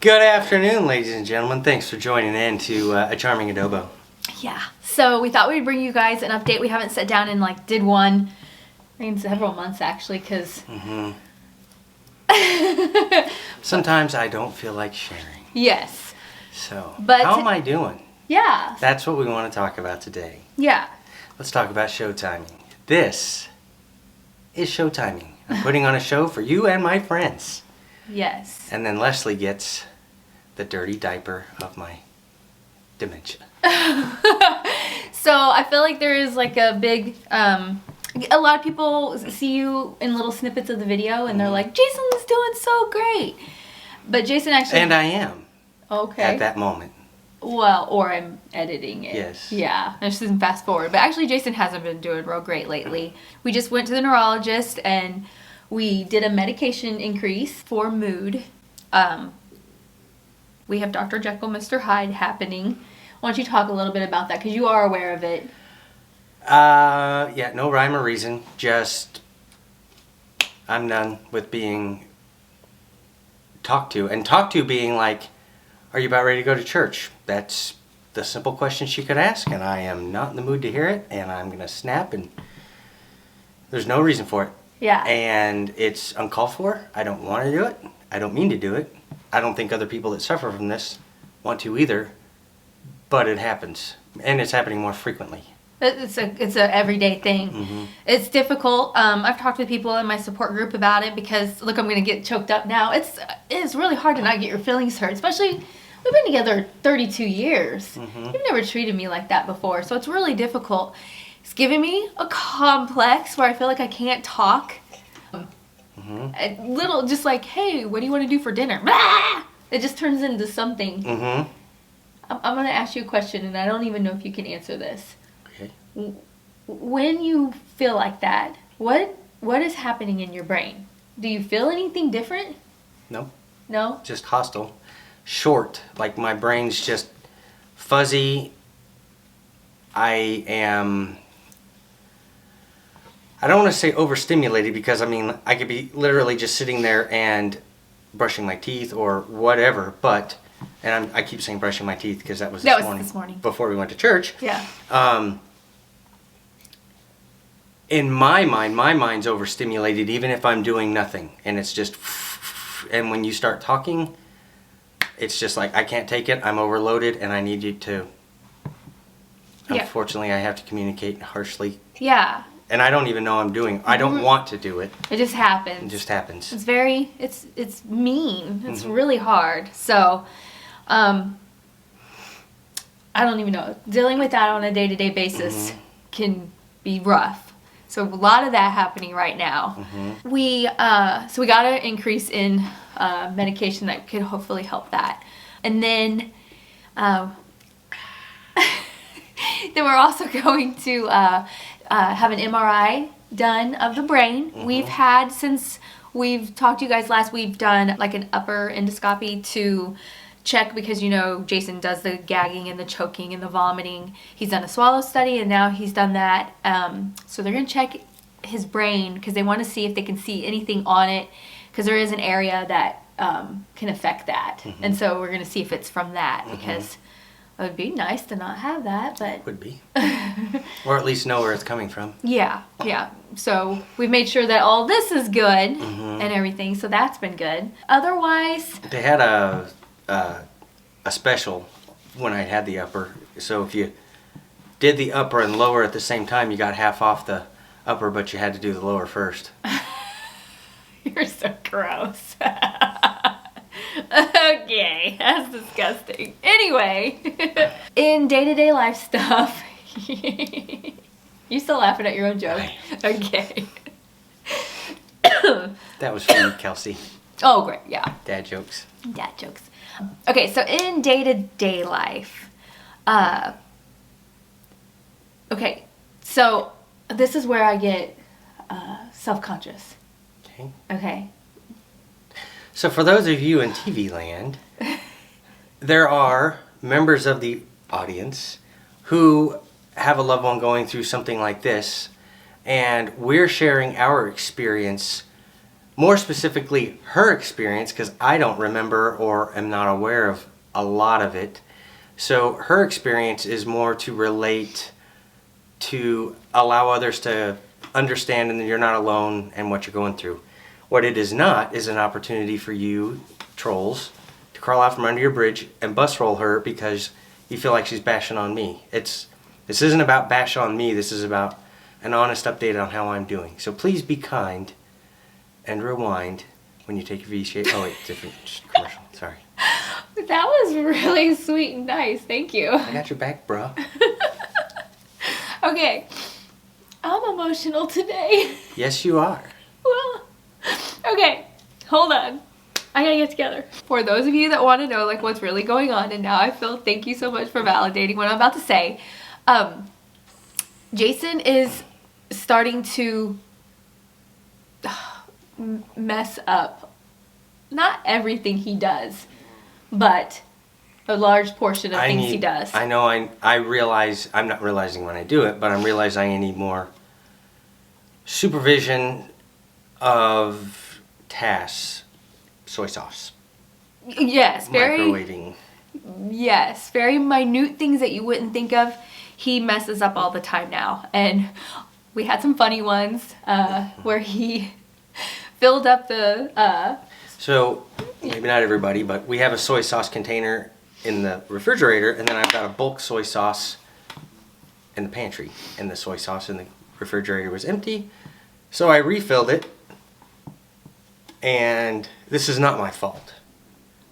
Good afternoon, ladies and gentlemen. Thanks for joining in to A Charming Adobo. Yeah, so we thought we'd bring you guys an update. We haven't sat down and did one in several months actually, because Sometimes I don't feel like sharing. yes. So, But how am I doing? Yeah. That's what we want to talk about today. Yeah. Let's talk about show timing. This is show timing. I'm putting on a show for you and my friends. Yes. And then Leslie gets the dirty diaper of my dementia. So I feel like there is a big, a lot of people see you in little snippets of the video and they're like, Jason is doing so great. But Jason actually... And I am. Okay. At that moment. Well, or I'm editing it. Yes. Yeah, I just didn't fast forward. But actually Jason hasn't been doing real great lately. We just went to the neurologist and we did a medication increase for mood. We have Dr. Jekyll, Mr. Hyde happening. Why don't you talk a little bit about that? Because you are aware of it. Yeah, no rhyme or reason. Just, I'm done with being talked to. And talked to being like, are you about ready to go to church? That's the simple question she could ask. And I am not in the mood to hear it. And I'm going to snap. And there's no reason for it. Yeah. And it's uncalled for. I don't want to do it. I don't mean to do it. I don't think other people that suffer from this want to either. But it happens. And it's happening more frequently. It's a everyday thing. Mm-hmm. It's difficult. I've talked with people in my support group about it because, look, I'm going to get choked up now. It's really hard to not get your feelings hurt, especially we've been together 32 years. Mm-hmm. You've never treated me like that before, so it's really difficult. It's giving me a complex where I feel like I can't talk. A little, just like, hey, what do you want to do for dinner? Blah! It just turns into something. I'm going to ask you a question, and I don't even know if you can answer this. Okay. When you feel like that, what is happening in your brain? Do you feel anything different? No. No? Just hostile. Short. Like my brain's just fuzzy. I don't want to say overstimulated because, I could be literally just sitting there and brushing my teeth or whatever, but, and I keep saying brushing my teeth because that was this morning. Before we went to church. Yeah. In my mind's overstimulated even if I'm doing nothing. And it's just, and when you start talking, it's just like, I can't take it, I'm overloaded, and I need you to, unfortunately, I have to communicate harshly. Yeah. And I don't even know I'm doing. I don't want to do it. It just happens. It just happens. It's very, it's mean. It's really hard. So, I don't even know. Dealing with that on a day-to-day basis can be rough. So a lot of that happening right now. We got an increase in medication that could hopefully help that. And then, then we're also going to have an MRI done of the brain. We've had, since we've talked to you guys last, we've done like an upper endoscopy to check because, Jason does the gagging and the choking and the vomiting. He's done a swallow study and now he's done that. So they're going to check his brain because they want to see if they can see anything on it because there is an area that can affect that. And so we're going to see if it's from that because it would be nice to not have that, but... Would be. Or at least know where it's coming from. Yeah. So we've made sure that all this is good and everything, so that's been good. Otherwise... They had a special when I had the upper. So if you did the upper and lower at the same time, you got half off the upper, but you had to do the lower first. You're so gross. Okay, that's disgusting. Anyway, in day-to-day life stuff, you still laughing at your own joke? Okay. That was for you, Kelsey. Oh, great, yeah. Dad jokes. Okay, so in day-to-day life, okay, so this is where I get self-conscious. Okay. So for those of you in TV land, there are members of the audience who have a loved one going through something like this, and we're sharing our experience more specifically her experience, because I don't remember or am not aware of a lot of it. So her experience is more to relate, to allow others to understand and that you're not alone and what you're going through. What it is not is an opportunity for you, trolls, to crawl out from under your bridge and bus roll her because you feel like she's bashing on me. This isn't about bash on me. This is about an honest update on how I'm doing. So please be kind and rewind when you take your V-shape. Oh wait, different commercial. Sorry. That was really sweet and nice. Thank you. I got your back, bro. Okay. I'm emotional today. Yes, you are. Well, okay. Hold on. I gotta get together. For those of you that want to know like what's really going on, and now I feel thank you so much for validating what I'm about to say. Jason is starting to mess up. Not everything he does, but a large portion of things he does. I know I realize, I'm not realizing when I do it, but I'm realizing I need more supervision of tasks. Soy sauce. Yes, Microwaving. Yes, very minute things that you wouldn't think of. He messes up all the time now. And we had some funny ones where he filled up the... So, maybe not everybody, but we have a soy sauce container in the refrigerator, and then I've got a bulk soy sauce in the pantry. And the soy sauce in the refrigerator was empty. So I refilled it, and this is not my fault.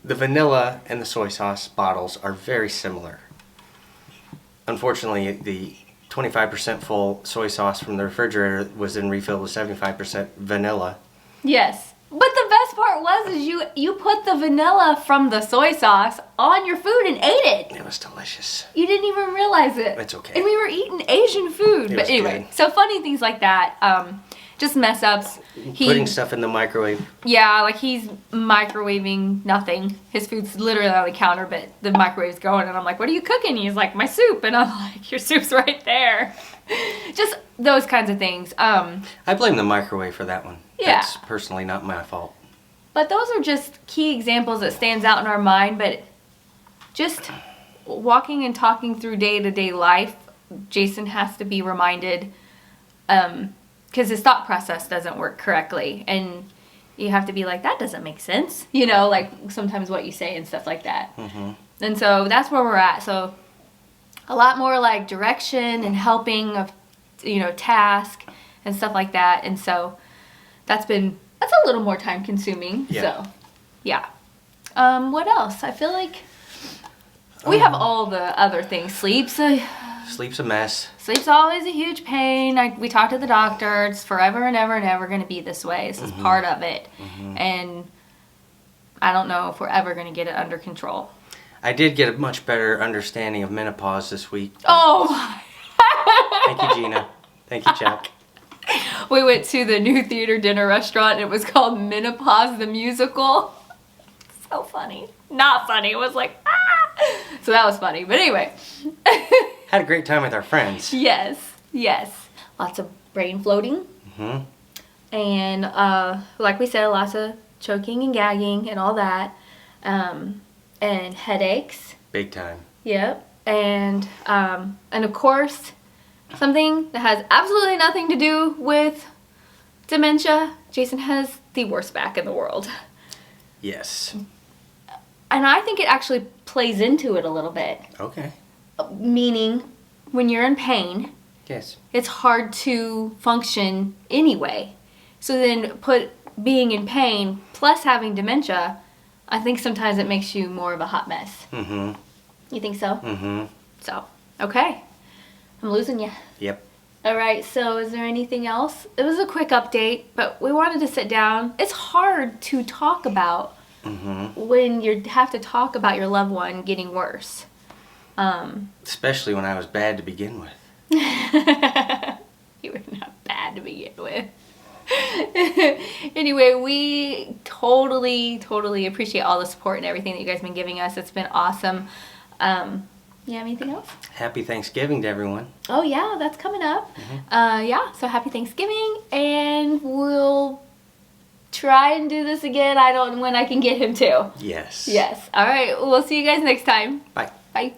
The vanilla and the soy sauce bottles are very similar. Unfortunately, the 25% full soy sauce from the refrigerator was then refilled with 75% vanilla. Yes. But the best part was is you put the vanilla from the soy sauce on your food and ate it. It was delicious. You didn't even realize it. It's okay. And we were eating Asian food. But anyway, good. So funny things like that. Just mess ups. Putting stuff in the microwave. Yeah, like he's microwaving nothing. His food's literally on the counter, but the microwave's going, and I'm like, "What are you cooking?" He's like, "My soup," and I'm like, "Your soup's right there." Just those kinds of things. I blame the microwave for that one. Yeah. That's personally not my fault. But those are just key examples that stands out in our mind. But just walking and talking through day-to-day life, Jason has to be reminded. Because his thought process doesn't work correctly, and you have to be like, that doesn't make sense, you know, like sometimes what you say and stuff like that. Mm-hmm. And so that's where we're at. So a lot more like direction and helping of, you know, task and stuff like that. And so that's a little more time consuming. Yeah. So yeah. What else? I feel like we have all the other things. Sleep's a mess. Sleep's always a huge pain. We talked to the doctor. It's forever and ever and ever going to be this way. This is part of it. Mm-hmm. And I don't know if we're ever going to get it under control. I did get a much better understanding of menopause this week. Oh! Thank you, Gina. Thank you, Chuck. We went to the new theater dinner restaurant, and it was called Menopause the Musical. So funny. Not funny. It was like, ah! So that was funny. But anyway. Had a great time with our friends. Yes. Lots of brain floating. Mm-hmm. And like we said, lots of choking and gagging and all that. And headaches. Big time. Yep. And of course, something that has absolutely nothing to do with dementia. Jason has the worst back in the world. Yes. And I think it actually plays into it a little bit. Okay. Meaning, when you're in pain, yes, it's hard to function anyway. So then put being in pain plus having dementia, I think sometimes it makes you more of a hot mess. Mm-hmm. You think so? Mm-hmm. So, okay. I'm losing you. Yep. All right, so is there anything else? It was a quick update, but we wanted to sit down. It's hard to talk about when you have to talk about your loved one getting worse. Especially when I was bad to begin with. You were not bad to begin with. Anyway, we totally appreciate all the support and everything that you guys have been giving us. It's been awesome. You have anything else? Happy Thanksgiving to everyone. Oh yeah, that's coming up. So happy Thanksgiving, and we'll try and do this again. I don't know when I can get him to. Yes. Yes. All right. We'll see you guys next time. Bye. Bye.